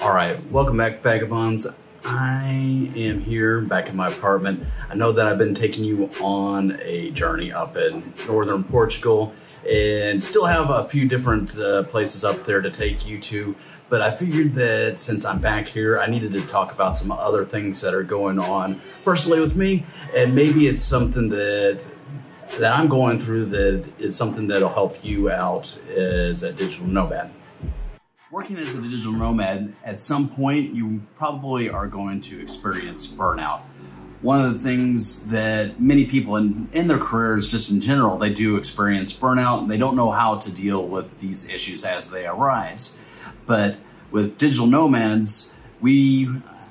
All right, welcome back, Vagabonds. I am here back in my apartment. I know that I've been taking you on a journey up in northern Portugal and still have a few different places up there to take you to. But I figured that since I'm back here, I needed to talk about some other things that are going on personally with me. And maybe it's something that I'm going through that is something that'll help you out as a digital nomad. Working as a digital nomad, at some point, you probably are going to experience burnout. One of the things that many people in their careers, just in general, they do experience burnout, and they don't know how to deal with these issues as they arise. But with digital nomads, we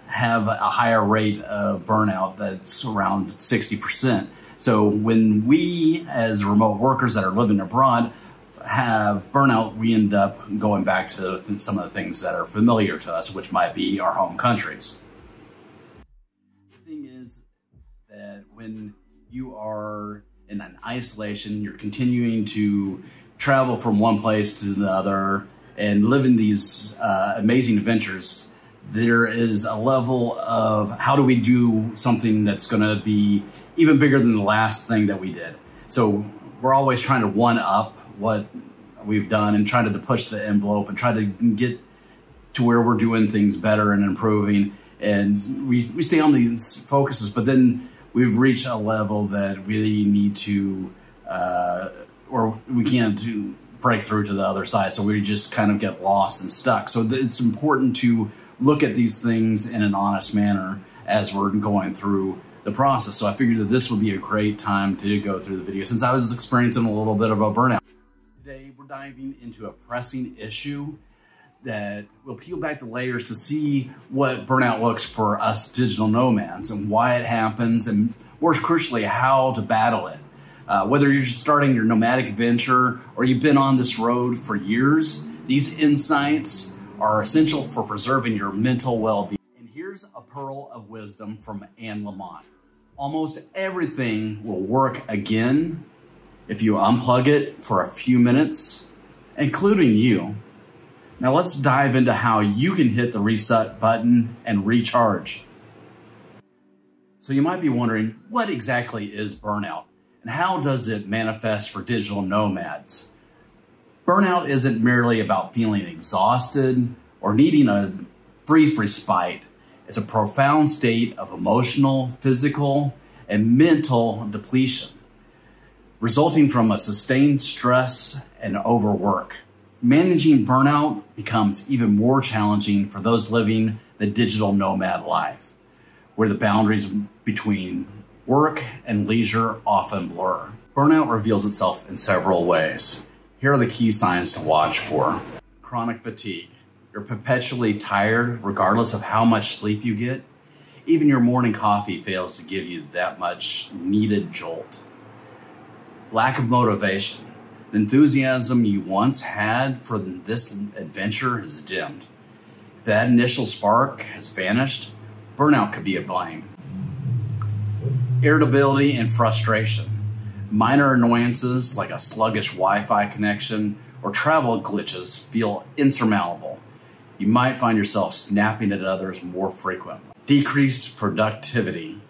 have a higher rate of burnout that's around 60%. So when we, as remote workers that are living abroad, have burnout, we end up going back to some of the things that are familiar to us, which might be our home countries. The thing is that when you are in an isolation, you're continuing to travel from one place to the other and living these amazing adventures, there is a level of how do we do something that's going to be even bigger than the last thing that we did. So we're always trying to one up what we've done and trying to push the envelope and try to get to where we're doing things better and improving. And we stay on these focuses, but then we've reached a level that we need to, or we can't break through to the other side. So we just kind of get lost and stuck. So it's important to look at these things in an honest manner as we're going through the process. So I figured that this would be a great time to go through the video since I was experiencing a little bit of a burnout. Today, we're diving into a pressing issue that will peel back the layers to see what burnout looks for us digital nomads and why it happens, and more crucially, how to battle it. Whether you're just starting your nomadic adventure or you've been on this road for years, these insights are essential for preserving your mental well-being. And here's a pearl of wisdom from Anne Lamott. Almost everything will work again if you unplug it for a few minutes, including you. Now let's dive into how you can hit the reset button and recharge. So you might be wondering, what exactly is burnout and how does it manifest for digital nomads? Burnout isn't merely about feeling exhausted or needing a brief respite. It's a profound state of emotional, physical, and mental depletion, resulting from a sustained stress and overwork. Managing burnout becomes even more challenging for those living the digital nomad life, where the boundaries between work and leisure often blur. Burnout reveals itself in several ways. Here are the key signs to watch for. Chronic fatigue. You're perpetually tired regardless of how much sleep you get. Even your morning coffee fails to give you that much needed jolt. Lack of motivation. The enthusiasm you once had for this adventure has dimmed. If that initial spark has vanished, burnout could be to blame. Irritability and frustration. Minor annoyances like a sluggish Wi-Fi connection or travel glitches feel insurmountable. You might find yourself snapping at others more frequently. Decreased productivity.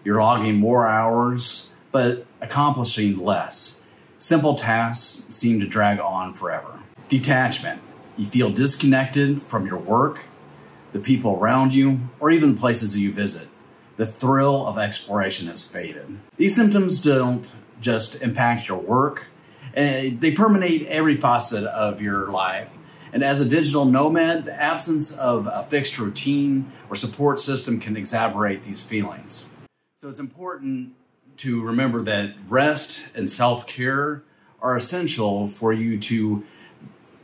You're logging more hours, but accomplishing less. Simple tasks seem to drag on forever. Detachment. You feel disconnected from your work, the people around you, or even the places you visit. The thrill of exploration has faded. These symptoms don't just impact your work, they permeate every facet of your life. And as a digital nomad, the absence of a fixed routine or support system can exacerbate these feelings. So it's important to remember that rest and self-care are essential for you to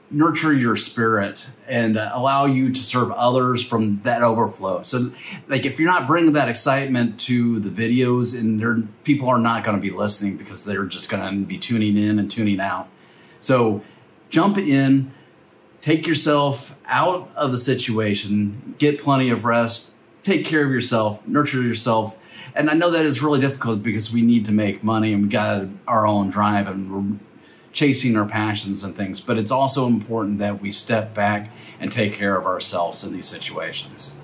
nurture your spirit and allow you to serve others from that overflow. So like if you're not bringing that excitement to the videos, and people are not going to be listening because they're just going to be tuning in and tuning out. So jump in, take yourself out of the situation, get plenty of rest, take care of yourself, nurture yourself. And I know that is really difficult because we need to make money and we got our own drive and we're chasing our passions and things, but it's also important that we step back and take care of ourselves in these situations.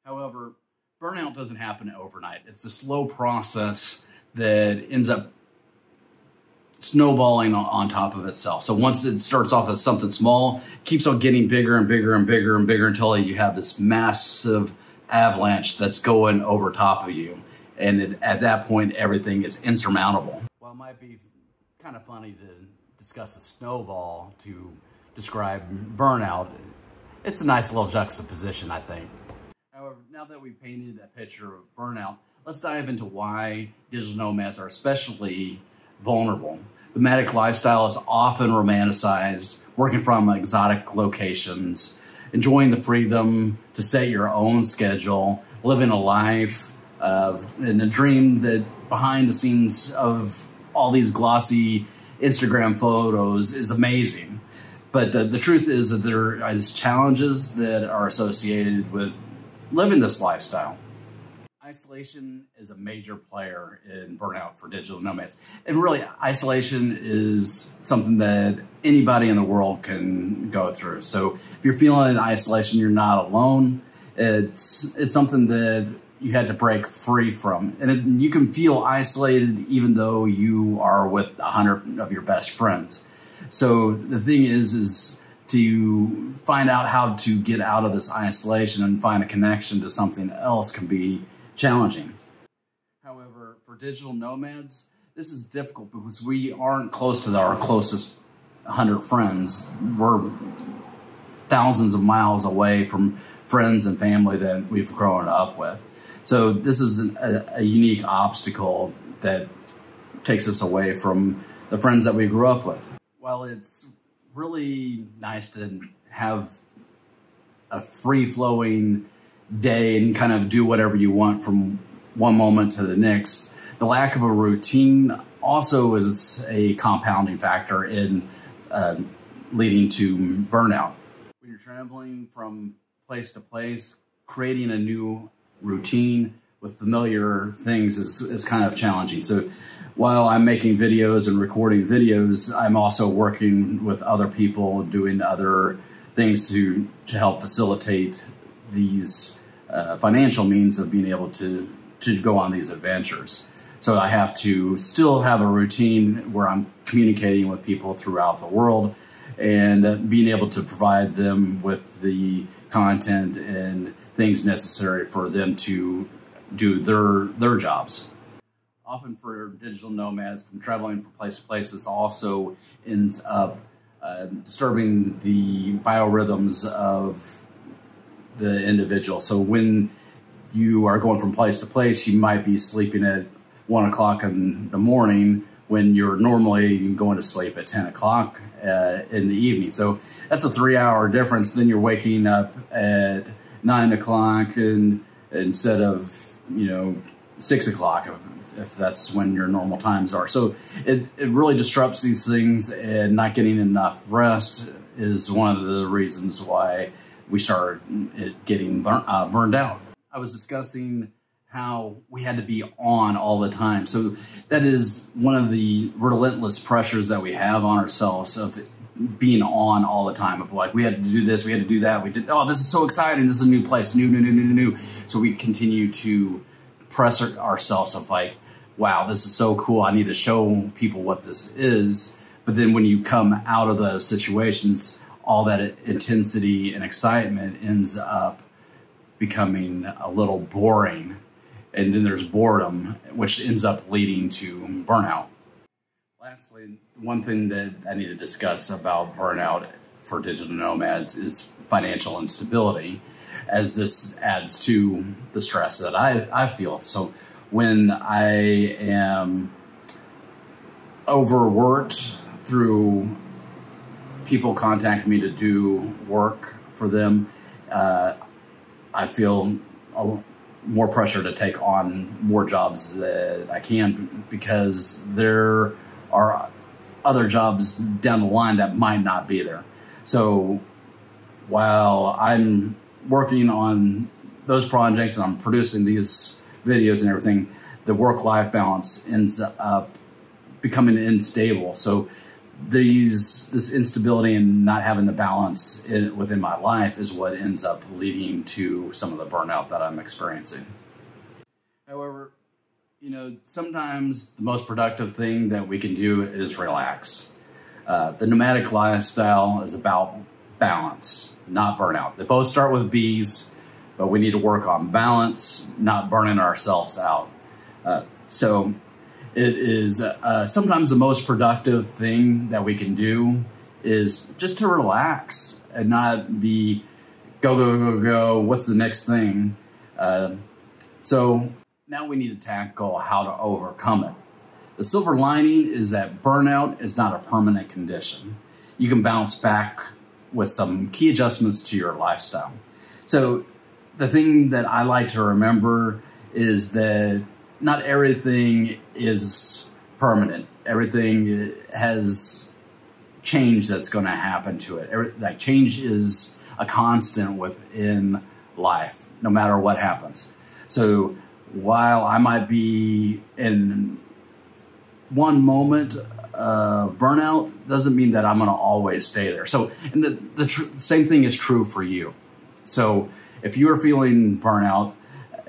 However, burnout doesn't happen overnight. It's a slow process that ends up snowballing on top of itself. So once it starts off as something small, it keeps on getting bigger and bigger and bigger and bigger until you have this massive avalanche that's going over top of you. And at that point, everything is insurmountable. While it might be kind of funny to discuss a snowball to describe burnout, it's a nice little juxtaposition, I think. However, now that we've painted a picture of burnout, let's dive into why digital nomads are especially vulnerable. The nomadic lifestyle is often romanticized, working from exotic locations, enjoying the freedom to set your own schedule, living a life and a dream that behind the scenes of all these glossy Instagram photos is amazing. But the truth is that there is challenges that are associated with living this lifestyle. Isolation is a major player in burnout for digital nomads. And really, isolation is something that anybody in the world can go through. So if you're feeling isolation, you're not alone. It's something that you had to break free from. And you can feel isolated even though you are with 100 of your best friends. So the thing is to find out how to get out of this isolation and find a connection to something else can be challenging. However, for digital nomads, this is difficult because we aren't close to our closest 100 friends. We're thousands of miles away from friends and family that we've grown up with. So this is a unique obstacle that takes us away from the friends that we grew up with. While it's really nice to have a free-flowing day and kind of do whatever you want from one moment to the next, the lack of a routine also is a compounding factor in leading to burnout. When you're traveling from place to place, creating a new routine with familiar things is kind of challenging. So while I'm making videos and recording videos, I'm also working with other people, doing other things to help facilitate these financial means of being able to go on these adventures. So I have to still have a routine where I'm communicating with people throughout the world and being able to provide them with the content and things necessary for them to do their jobs. Often for digital nomads, from traveling from place to place, this also ends up disturbing the biorhythms of the individual. So when you are going from place to place, you might be sleeping at 1 o'clock in the morning when you're normally going to sleep at 10 o'clock in the evening. So that's a 3-hour difference. Then you're waking up at 9 o'clock and instead of, 6 o'clock if that's when your normal times are. So it really disrupts these things, and not getting enough rest is one of the reasons why we started getting burned out. I was discussing how we had to be on all the time. So that is one of the relentless pressures that we have on ourselves of being on all the time, of like, we had to do this, we had to do that, oh, this is so exciting, this is a new place, new. So we continue to press ourselves of like, wow, this is so cool, I need to show people what this is. But then when you come out of those situations, all that intensity and excitement ends up becoming a little boring. And then there's boredom, which ends up leading to burnout. Lastly, one thing that I need to discuss about burnout for digital nomads is financial instability, as this adds to the stress that I feel. So when I am overworked through people contacting me to do work for them, I feel more pressure to take on more jobs that I can, because there are other jobs down the line that might not be there. So while I'm working on those projects and I'm producing these videos and everything, the work-life balance ends up becoming unstable. So this instability and not having the balance within my life is what ends up leading to some of the burnout that I'm experiencing. However, sometimes the most productive thing that we can do is relax. The nomadic lifestyle is about balance, not burnout. They both start with B's, but we need to work on balance, not burning ourselves out. So it is sometimes the most productive thing that we can do is just to relax and not be go, go, go, go, what's the next thing? So now we need to tackle how to overcome it. The silver lining is that burnout is not a permanent condition. You can bounce back with some key adjustments to your lifestyle. So the thing that I like to remember is that not everything is permanent. Everything has change that's going to happen to it. That change is a constant within life, no matter what happens. So while I might be in one moment of burnout, doesn't mean that I'm going to always stay there. So, and the same thing is true for you. So if you are feeling burnout,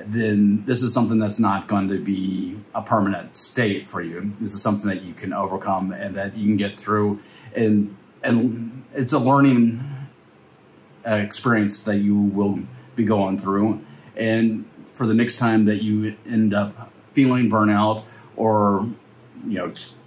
then this is something that's not going to be a permanent state for you. This is something that you can overcome and that you can get through. And it's a learning experience that you will be going through. And for the next time that you end up feeling burnout or,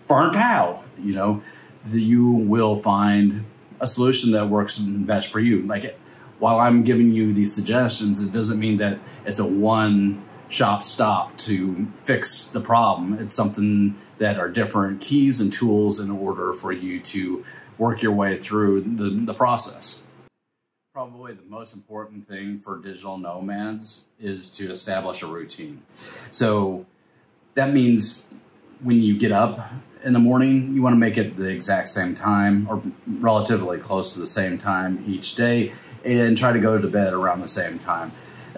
burnt out, you will find a solution that works best for you. Like, while I'm giving you these suggestions, it doesn't mean that it's a one-shop stop to fix the problem. It's something that are different keys and tools in order for you to work your way through the process. Probably the most important thing for digital nomads is to establish a routine. So that means when you get up in the morning, you want to make it the exact same time or relatively close to the same time each day, and try to go to bed around the same time.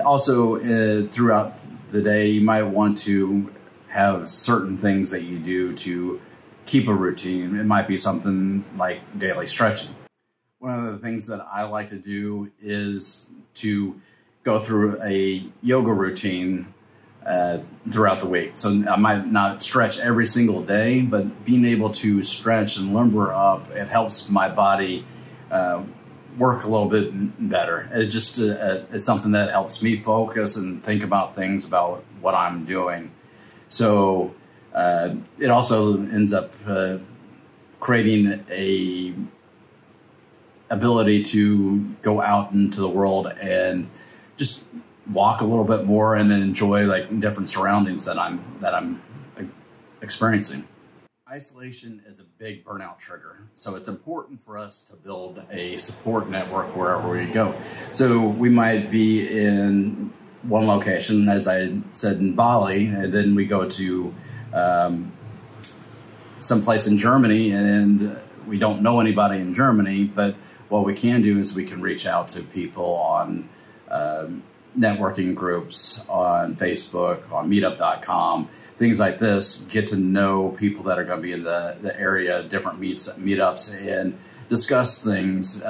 Also, throughout the day, you might want to have certain things that you do to keep a routine. It might be something like daily stretching. One of the things that I like to do is to go through a yoga routine throughout the week. So I might not stretch every single day, but being able to stretch and limber up, it helps my body work a little bit better. It just it's something that helps me focus and think about things about what I'm doing. So it also ends up creating a ability to go out into the world and just walk a little bit more and enjoy different surroundings that I'm experiencing. Isolation is a big burnout trigger, so it's important for us to build a support network wherever we go. So we might be in one location, as I said, in Bali, and then we go to someplace in Germany, and we don't know anybody in Germany, but what we can do is we can reach out to people on networking groups, on Facebook, on meetup.com, things like this, get to know people that are going to be in the area, different meetups, and discuss things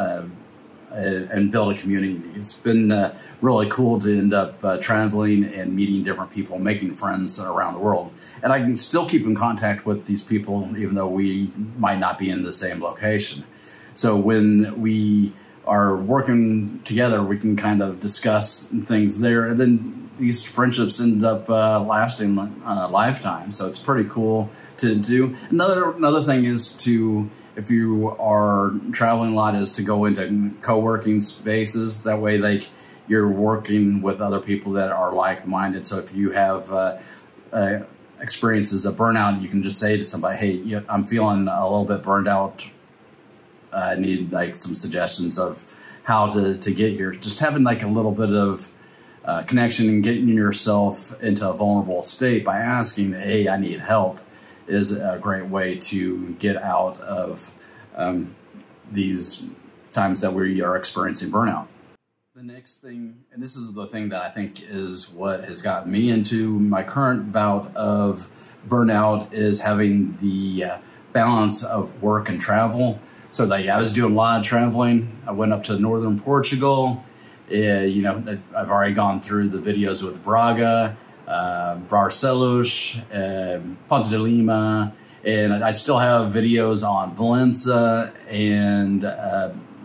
and build a community. It's been really cool to end up traveling and meeting different people, making friends around the world. And I can still keep in contact with these people, even though we might not be in the same location. So when we are working together, we can kind of discuss things there, and then these friendships end up lasting a lifetime. So it's pretty cool to do. Another thing is to, if you are traveling a lot, is to go into co-working spaces. That way, you're working with other people that are like-minded. So if you have experiences of burnout, you can just say to somebody, hey, I'm feeling a little bit burned out. I need some suggestions of how to get here. Just having a little bit of connection and getting yourself into a vulnerable state by asking, hey, I need help, is a great way to get out of these times that we are experiencing burnout. The next thing, and this is the thing that I think is what has gotten me into my current bout of burnout, is having the balance of work and travel. So like, I was doing a lot of traveling. I went up to northern Portugal. You know, I've already gone through the videos with Braga, Barcelos, Ponte de Lima, and I still have videos on Valencia and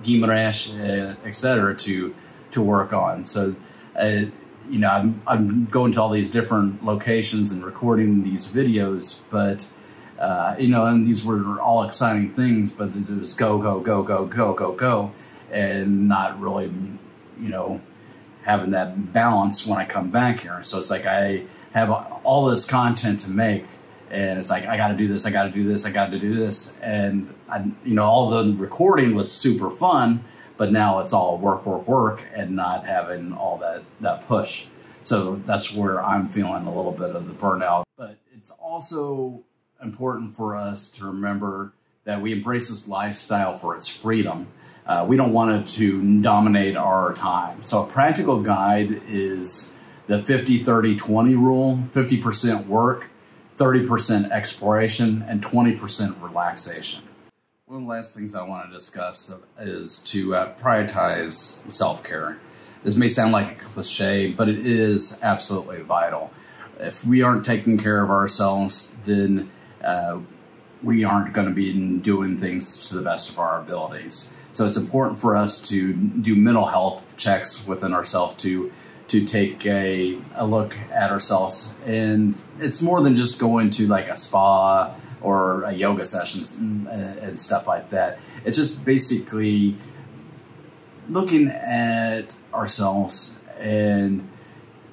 Guimarães, etc. to work on. So, you know, I'm going to all these different locations and recording these videos, but you know, and these were all exciting things, but it was go, go, go, go, go, go, go, and not really, you know, having that balance when I come back here. So it's like I have all this content to make, and it's like I got to do this, I got to do this, I got to do this, and you know, all the recording was super fun, but now it's all work, work, work, and not having all that push. So that's where I'm feeling a little bit of the burnout. But it's also important for us to remember that we embrace this lifestyle for its freedom. We don't want it to dominate our time. So a practical guide is the 50-30-20 rule: 50% work, 30% exploration, and 20% relaxation. One of the last things I want to discuss is to prioritize self-care. This may sound like a cliche, but it is absolutely vital. If we aren't taking care of ourselves, then we aren't going to be doing things to the best of our abilities. So it's important for us to do mental health checks within ourselves, to take a look at ourselves. And it's more than just going to like a spa or a yoga sessions and stuff like that. It's just basically looking at ourselves, and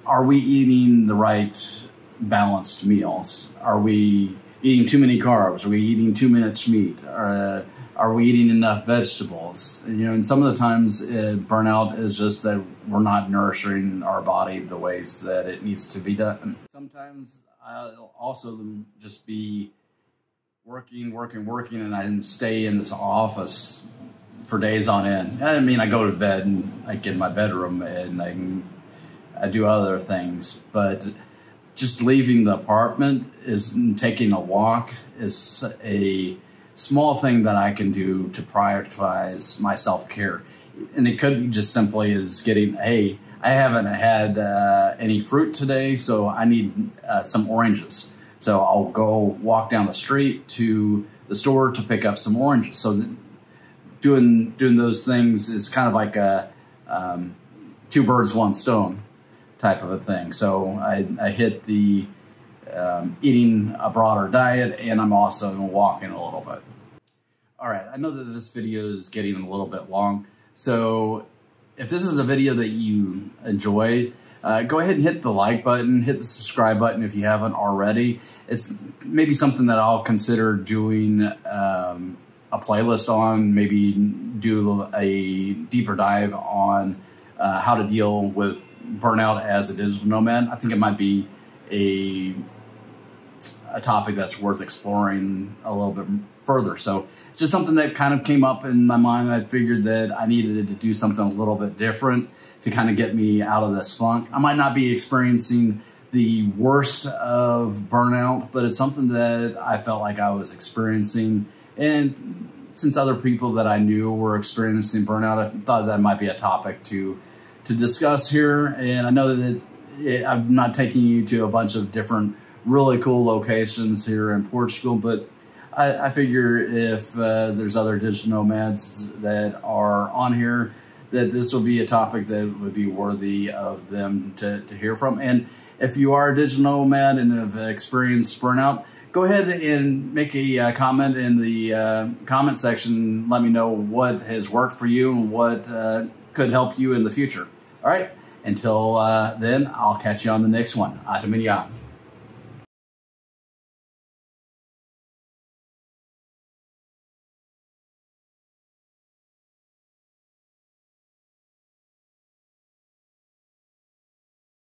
are we eating the right balanced meals? Are we eating too many carbs? Are we eating too much meat? Are we eating enough vegetables? You know, and some of the times burnout is just that we're not nourishing our body the ways that it needs to be done. Sometimes I'll also just be working, and I stay in this office for days on end. I mean, I go to bed and I get in my bedroom and I do other things, but just leaving the apartment taking a walk is a small thing that I can do to prioritize my self-care. And it could be just simply as getting, hey, I haven't had any fruit today, so I need some oranges. So I'll go walk down the street to the store to pick up some oranges. So doing those things is kind of like a two birds, one stone type of a thing. So I hit the eating a broader diet, and I'm also walking a little bit. All right, I know that this video is getting a little bit long. So if this is a video that you enjoy, go ahead and hit the like button, hit the subscribe button if you haven't already. It's maybe something that I'll consider doing a playlist on, maybe do a deeper dive on how to deal with burnout as a digital nomad. I think it might be a topic that's worth exploring a little bit further. So just something that kind of came up in my mind. I figured that I needed to do something a little bit different to kind of get me out of this funk. I might not be experiencing the worst of burnout, but it's something that I felt like I was experiencing. And since other people that I knew were experiencing burnout, I thought that might be a topic to discuss here. And I know that I'm not taking you to a bunch of different really cool locations here in Portugal, but I figure if there's other digital nomads that are on here, that this will be a topic that would be worthy of them to hear from. And if you are a digital nomad and have experienced burnout, go ahead and make a comment in the comment section. Let me know what has worked for you and what could help you in the future. All right, until then, I'll catch you on the next one. Atypical.